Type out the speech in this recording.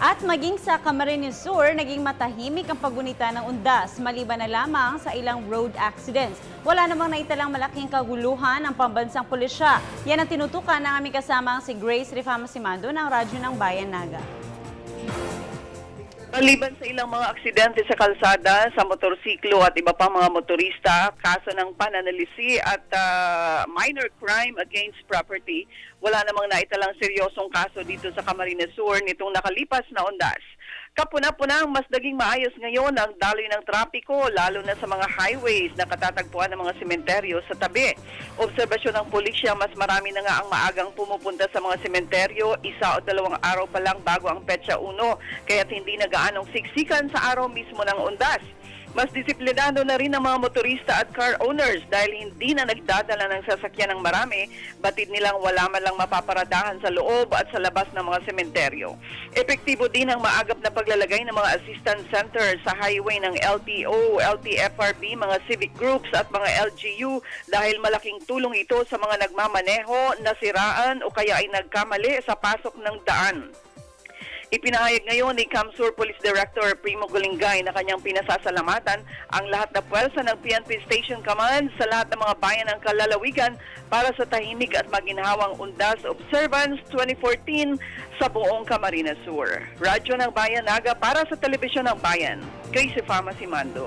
At maging sa Camarines Sur, naging matahimik ang paggunita ng undas maliban na lamang sa ilang road accidents. Wala namang naitalang malaking kaguluhan ang pambansang pulisya. Yan ang tinutukan ng aming kasamang si Grace Rifama Simando ng Radyo ng Bayan Naga. Maliban sa ilang mga aksidente sa kalsada, sa motorsiklo at iba pang mga motorista, kaso ng pananalisi at minor crime against property, wala namang naitalang seryosong kaso dito sa Camarines Sur nitong nakalipas na undas. Kapuna-punang mas naging maayos ngayon ang daloy ng trapiko, lalo na sa mga highways na katatagpuan ng mga sementeryo sa tabi. Obserbasyon ng pulisya, mas marami na nga ang maagang pumupunta sa mga sementeryo, 1 o 2 araw pa lang bago ang petsa 1, kaya't hindi na gaanong siksikan sa araw mismo ng undas. Mas disiplinado na rin ang mga motorista at car owners dahil hindi na nagdadala ng sasakyan ng marami, batid nilang wala man lang mapaparadahan sa loob at sa labas ng mga sementeryo. Epektibo din ang maagap na paglalagay ng mga assistance center sa highway ng LTO, LTFRB, mga civic groups at mga LGU dahil malaking tulong ito sa mga nagmamaneho, nasiraan o kaya ay nagkamali sa pasok ng daan. Ipinahayag ngayon ni Camsur Police Director Primo Golingay na kanyang pinasasalamatan ang lahat na puwersa ng PNP Station Command sa lahat ng mga bayan ng kalalawigan para sa tahimik at maginhawang Undas Observance 2014 sa buong Camarines Sur. Radyo ng Bayan Naga para sa Telebisyon ng Bayan. Grace Rifama Simando.